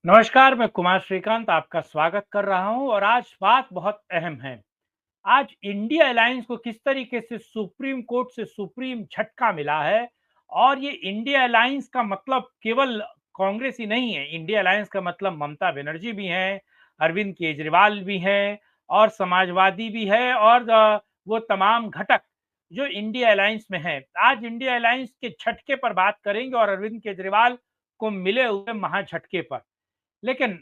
नमस्कार, मैं कुमार श्रीकांत आपका स्वागत कर रहा हूं और आज बात बहुत अहम है। आज इंडिया अलायंस को किस तरीके से सुप्रीम कोर्ट से सुप्रीम झटका मिला है और ये इंडिया अलायंस का मतलब केवल कांग्रेस ही नहीं है। इंडिया अलायंस का मतलब ममता बनर्जी भी हैं, अरविंद केजरीवाल भी हैं और समाजवादी भी है और वो तमाम घटक जो इंडिया अलायंस में हैं। आज इंडिया अलायंस के झटके पर बात करेंगे और अरविंद केजरीवाल को मिले हुए महाझटके पर। लेकिन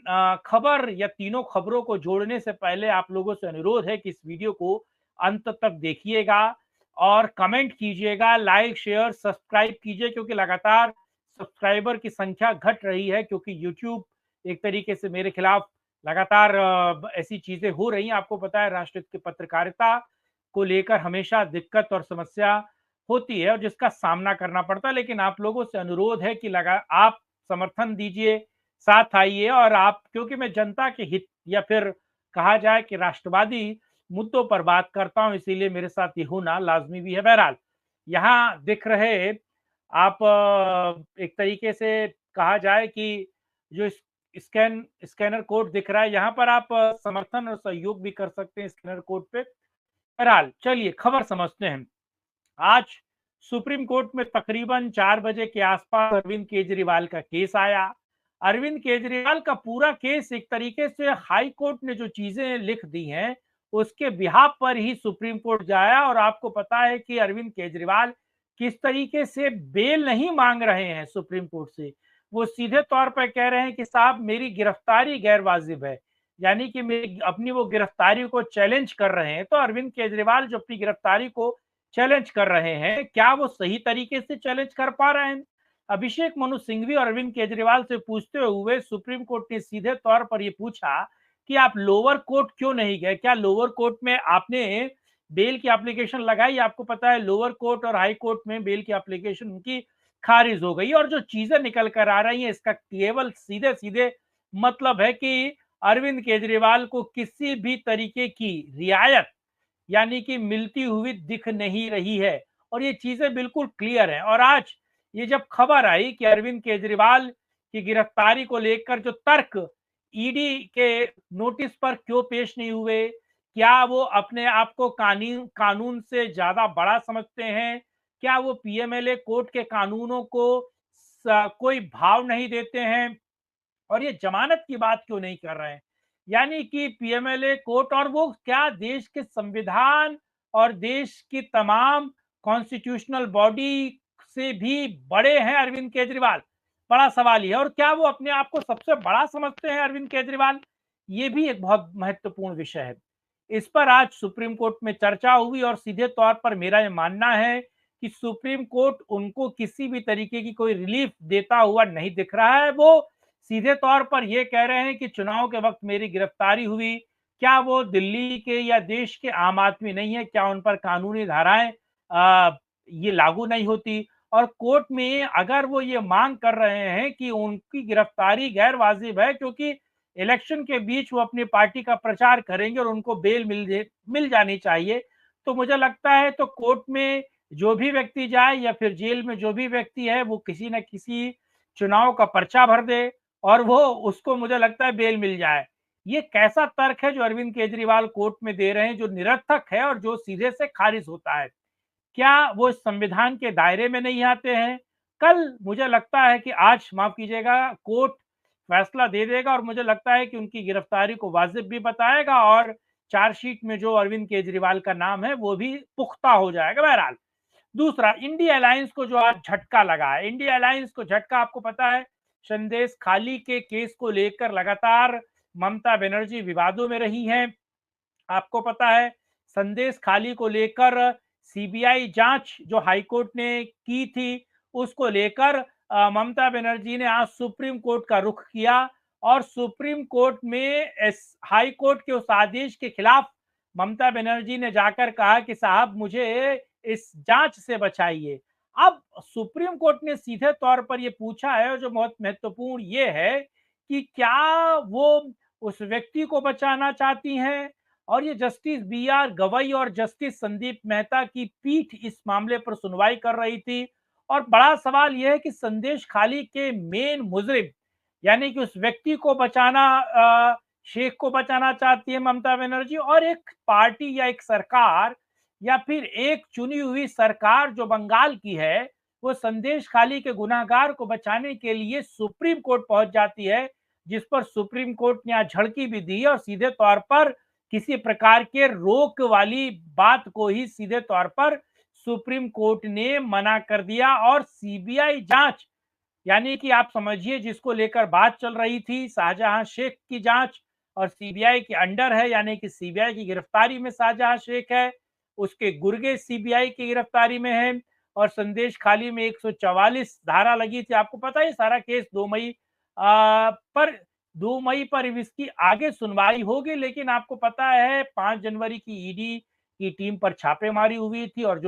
खबर या तीनों खबरों को जोड़ने से पहले आप लोगों से अनुरोध है कि इस वीडियो को अंत तक देखिएगा और कमेंट कीजिएगा, लाइक, शेयर, सब्सक्राइब कीजिए क्योंकि लगातार सब्सक्राइबर की संख्या घट रही है क्योंकि यूट्यूब एक तरीके से मेरे खिलाफ लगातार ऐसी चीजें हो रही हैं। आपको पता है राष्ट्रहित की पत्रकारिता को लेकर हमेशा दिक्कत और समस्या होती है और जिसका सामना करना पड़ता है। लेकिन आप लोगों से अनुरोध है कि लगा आप समर्थन दीजिए, साथ आइए और आप क्योंकि मैं जनता के हित या फिर कहा जाए कि राष्ट्रवादी मुद्दों पर बात करता हूं, इसीलिए मेरे साथ ये होना लाजमी भी है। बहरहाल यहाँ दिख रहे आप एक तरीके से कहा जाए कि जो स्कैनर कोड दिख रहा है यहाँ पर आप समर्थन और सहयोग भी कर सकते हैं स्कैनर कोड पे। बहरहाल चलिए खबर समझते हैं। आज सुप्रीम कोर्ट में तकरीबन 4 बजे के आसपास अरविंद केजरीवाल का केस आया। अरविंद केजरीवाल का पूरा केस एक तरीके से हाई कोर्ट ने जो चीजें लिख दी हैं, उसके बिहाफ पर ही सुप्रीम कोर्ट जाया और आपको पता है कि अरविंद केजरीवाल किस तरीके से बेल नहीं मांग रहे हैं सुप्रीम कोर्ट से। वो सीधे तौर पर कह रहे हैं कि साहब मेरी गिरफ्तारी गैर वाजिब है, यानी कि मेरी अपनी वो गिरफ्तारी को चैलेंज कर रहे हैं। तो अरविंद केजरीवाल जो अपनी गिरफ्तारी को चैलेंज कर रहे हैं, क्या वो सही तरीके से चैलेंज कर पा रहे हैं? अभिषेक मनु सिंघवी और अरविंद केजरीवाल से पूछते हुए सुप्रीम कोर्ट ने सीधे तौर पर ये पूछा कि आप लोअर कोर्ट क्यों नहीं गए? क्या लोअर कोर्ट में आपने बेल की एप्लीकेशन लगाई? आपको पता है लोअर कोर्ट और हाई कोर्ट में बेल की एप्लीकेशन उनकी खारिज हो गई और जो चीजें निकल कर आ रही हैं इसका केवल सीधे-सीधे मतलब है कि अरविंद केजरीवाल को किसी भी तरीके की रियायत यानी कि मिलती हुई दिख नहीं रही है और ये चीजें बिल्कुल क्लियर हैं। और आज ये जब खबर आई कि अरविंद केजरीवाल की गिरफ्तारी को लेकर जो तर्क ईडी के नोटिस पर क्यों पेश नहीं हुए, क्या वो अपने आप को कानून से ज्यादा बड़ा समझते हैं, क्या वो पीएमएलए कोर्ट के कानूनों को कोई भाव नहीं देते हैं और ये जमानत की बात क्यों नहीं कर रहे हैं? यानी कि पीएमएलए कोर्ट और वो क्या देश के संविधान और देश की तमाम कॉन्स्टिट्यूशनल बॉडी से भी बड़े हैं अरविंद केजरीवाल? बड़ा सवाल ये है। और क्या वो अपने आप को सबसे बड़ा समझते हैं अरविंद केजरीवाल? ये भी एक बहुत महत्वपूर्ण विषय है। इस पर आज सुप्रीम कोर्ट में चर्चा हुई और सीधे तौर पर मेरा ये मानना है कि सुप्रीम कोर्ट उनको किसी भी तरीके की कोई रिलीफ देता हुआ नहीं दिख रहा है। वो सीधे तौर पर ये कह रहे हैं कि चुनाव के वक्त मेरी गिरफ्तारी हुई, क्या वो दिल्ली के या देश के आम आदमी नहीं है? क्या उन पर कानूनी धाराएँ ये लागू नहीं होती? और कोर्ट में अगर वो ये मांग कर रहे हैं कि उनकी गिरफ्तारी गैर वाजिब है क्योंकि इलेक्शन के बीच वो अपनी पार्टी का प्रचार करेंगे और उनको बेल मिल जानी चाहिए। तो मुझे लगता है तो कोर्ट में जो भी व्यक्ति जाए या फिर जेल में जो भी व्यक्ति है वो किसी न किसी चुनाव का पर्चा भर दे और वो उसको मुझे लगता है बेल मिल जाए। ये कैसा तर्क है जो अरविंद केजरीवाल कोर्ट में दे रहे हैं जो निरर्थक है और जो सीधे से खारिज होता है। क्या वो संविधान के दायरे में नहीं आते हैं? कल मुझे लगता है कि आज माफ कीजिएगा कोर्ट फैसला दे देगा और मुझे लगता है कि उनकी गिरफ्तारी को वाजिब भी बताएगा और चार्जशीट में जो अरविंद केजरीवाल का नाम है वो भी पुख्ता हो जाएगा। बहरहाल दूसरा इंडिया अलायंस को जो आज झटका लगा है, इंडिया अलायंस को झटका आपको पता है संदेश खाली के केस को लेकर लगातार ममता बनर्जी विवादों में रही हैं। आपको पता है संदेश खाली को लेकर सीबीआई जांच जो हाईकोर्ट ने की थी उसको लेकर ममता बनर्जी ने आज सुप्रीम कोर्ट का रुख किया और सुप्रीम कोर्ट में हाई कोर्ट के उस आदेश के खिलाफ ममता बनर्जी ने जाकर कहा कि साहब मुझे इस जांच से बचाइए। अब सुप्रीम कोर्ट ने सीधे तौर पर यह पूछा है और जो बहुत महत्वपूर्ण ये है कि क्या वो उस व्यक्ति को बचाना चाहती हैं और ये जस्टिस बी आर गवई और जस्टिस संदीप मेहता की पीठ इस मामले पर सुनवाई कर रही थी। और बड़ा सवाल यह है कि संदेश खाली के मेन मुजरिम यानी कि उस व्यक्ति को बचाना शेख को बचाना चाहती है ममता बनर्जी, और एक पार्टी या एक सरकार या फिर एक चुनी हुई सरकार जो बंगाल की है, वो संदेश खाली के गुनहगार को बचाने के लिए सुप्रीम कोर्ट पहुंच जाती है, जिस पर सुप्रीम कोर्ट ने आज झड़की भी दी और सीधे तौर पर किसी प्रकार के रोक वाली बात को ही सीधे तौर पर सुप्रीम कोर्ट ने मना कर दिया। और सीबीआई जांच, यानी कि आप समझिए जिसको लेकर बात चल रही थी शाहजहां शेख की जांच, और सीबीआई के अंडर है, यानी कि सीबीआई की गिरफ्तारी में शाहजहां शेख है, उसके गुर्गे सीबीआई की गिरफ्तारी में है। और संदेश खाली में 144 धारा लगी थी, आपको पता है सारा केस 2 मई पर 2 मई पर इसकी आगे सुनवाई होगी, लेकिन आपको पता है 5 जनवरी की ईडी की टीम पर छापेमारी हुई थी, और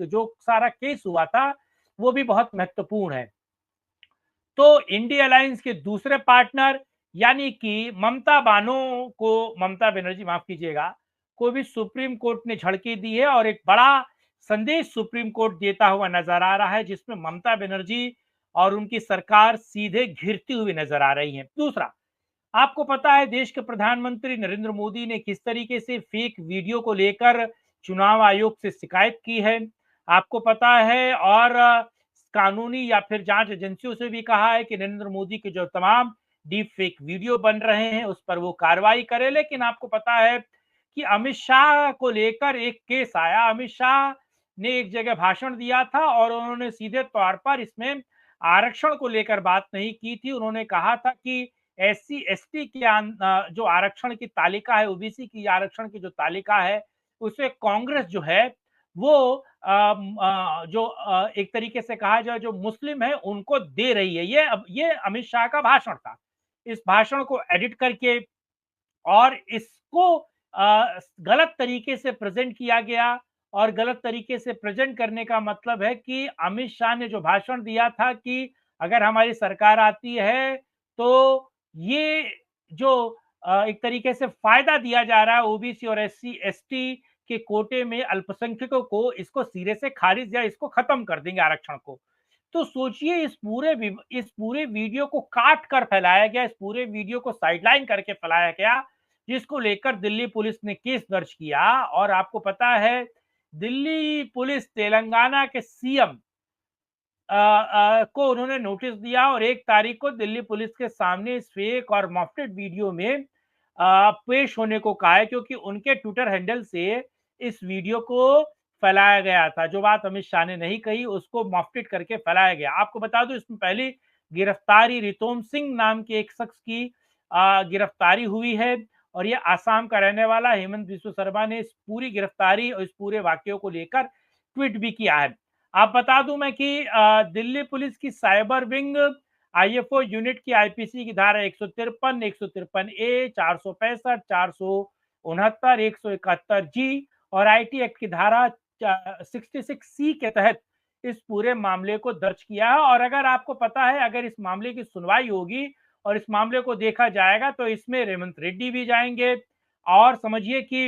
जो सारा केस हुआ था वो भी बहुत महत्वपूर्ण है। तो इंडिया अलायंस के दूसरे पार्टनर यानी कि ममता बनर्जी माफ कीजिएगा, को भी सुप्रीम कोर्ट ने झड़की दी है, और एक बड़ा संदेश सुप्रीम कोर्ट देता हुआ नजर आ रहा है, जिसमें ममता बनर्जी और उनकी सरकार सीधे घिरती हुई नजर आ रही है। दूसरा, आपको पता है देश के प्रधानमंत्री नरेंद्र मोदी ने किस तरीके से फेक वीडियो को लेकर चुनाव आयोग से शिकायत की है, आपको पता है। और कानूनी या फिर जांच एजेंसियों से भी कहा है कि नरेंद्र मोदी के जो तमाम डीप फेक वीडियो बन रहे हैं उस पर वो कार्रवाई करे। लेकिन आपको पता है कि अमित शाह को लेकर एक केस आया। अमित शाह ने एक जगह भाषण दिया था और उन्होंने सीधे तौर पर इसमें आरक्षण को लेकर बात नहीं की थी। उन्होंने कहा था कि एससी एसटी की जो आरक्षण की तालिका है, ओबीसी की आरक्षण की जो तालिका है, उसे कांग्रेस जो है वो जो एक तरीके से कहा जाए जो मुस्लिम है उनको दे रही है। ये अमित शाह का भाषण था। इस भाषण को एडिट करके और इसको गलत तरीके से प्रेजेंट किया गया, और गलत तरीके से प्रेजेंट करने का मतलब है कि अमित शाह ने जो भाषण दिया था कि अगर हमारी सरकार आती है तो ये जो एक तरीके से फायदा दिया जा रहा है ओबीसी और एससी एसटी के कोटे में अल्पसंख्यकों को, इसको सिरे से खारिज या इसको खत्म कर देंगे आरक्षण को। तो सोचिए इस पूरे वीडियो को काट कर फैलाया गया, इस पूरे वीडियो को साइडलाइन करके फैलाया गया, जिसको लेकर दिल्ली पुलिस ने केस दर्ज किया। और आपको पता है दिल्ली पुलिस तेलंगाना के सीएम को उन्होंने नोटिस दिया, और 1 तारीख को दिल्ली पुलिस के सामने इस फेक और मॉफ्टेड वीडियो में पेश होने को कहा है, क्योंकि उनके ट्विटर हैंडल से इस वीडियो को फैलाया गया था। जो बात अमित शाह ने नहीं कही उसको मॉफ्टेड करके फैलाया गया। आपको बता दूं इसमें पहली गिरफ्तारी रितोम सिंह नाम के एक शख्स की गिरफ्तारी हुई है, और ये आसाम का रहने वाला हेमंत बिस्व शर्मा ने इस पूरी गिरफ्तारी और इस पूरे वाक्यों को लेकर ट्वीट भी किया है। आप बता दूं मैं कि दिल्ली पुलिस की साइबर विंग आईएफओ यूनिट की आईपीसी की धारा 153, 153 ए, 465, 469, 171 जी और आईटी एक्ट की धारा 66 सी के तहत इस पूरे मामले को दर्ज किया है। और अगर आपको पता है अगर इस मामले की सुनवाई होगी और इस मामले को देखा जाएगा तो इसमें रेवंत रेड्डी भी जाएंगे। और समझिए कि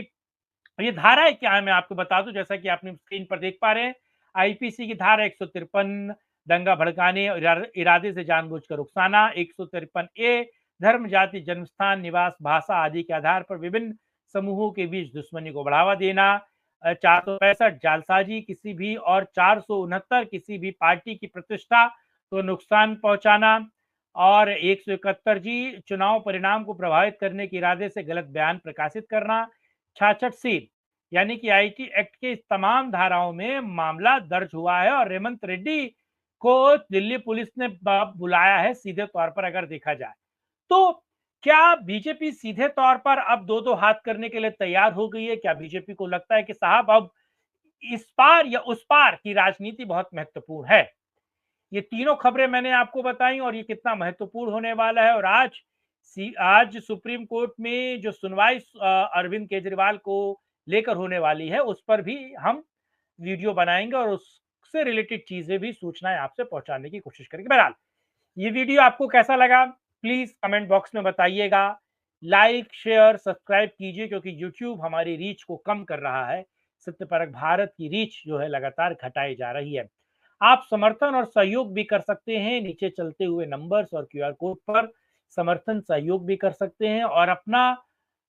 ये धाराएं क्या है मैं आपको बता दूं, जैसा कि आपने स्क्रीन पर देख पा रहे हैं। आईपीसी की धारा 153 दंगा भड़काने और इरादे से जानबूझकर उकसाना, 153 ए धर्म जाति जन्मस्थान निवास भाषा आदि के आधार पर विभिन्न समूहों के बीच दुश्मनी को बढ़ावा देना, 465 जालसाजी किसी भी, और 469 किसी भी पार्टी की प्रतिष्ठा को नुकसान पहुंचाना, और 171 जी चुनाव परिणाम को प्रभावित करने के इरादे से गलत बयान प्रकाशित करना। 66 सी यानी कि आईटी एक्ट के इस तमाम धाराओं में मामला दर्ज हुआ है, और रेवंत रेड्डी को दिल्ली पुलिस ने बुलाया है सीधे तौर पर अगर देखा जाए तो। क्या बीजेपी सीधे तौर पर अब दो दो हाथ करने के लिए तैयार हो गई है? क्या बीजेपी को लगता है कि साहब अब इस पार या उस पार की राजनीति बहुत महत्वपूर्ण है? ये तीनों खबरें मैंने आपको बताई और ये कितना महत्वपूर्ण होने वाला है। और आज सुप्रीम कोर्ट में जो सुनवाई अरविंद केजरीवाल को लेकर होने वाली है उस पर भी हम वीडियो बनाएंगे और उससे रिलेटेड चीजें भी सूचनाएं आपसे पहुंचाने की कोशिश करेंगे। बहरहाल ये वीडियो आपको कैसा लगा प्लीज कमेंट बॉक्स में बताइएगा। लाइक शेयर सब्सक्राइब कीजिए, क्योंकि यूट्यूब हमारी रीच को कम कर रहा है। सत्यपरक भारत की रीच जो है लगातार घटाई जा रही है। आप समर्थन और सहयोग भी कर सकते हैं, नीचे चलते हुए नंबर्स और क्यूआर कोड पर समर्थन सहयोग भी कर सकते हैं और अपना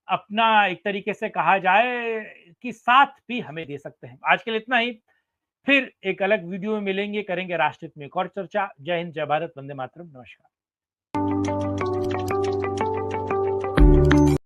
अपना एक तरीके से कहा जाए कि साथ भी हमें दे सकते हैं। आज के लिए इतना ही, फिर एक अलग वीडियो में मिलेंगे, करेंगे राष्ट्रहित में एक और चर्चा। जय हिंद, जय भारत, वंदे मातरम, नमस्कार।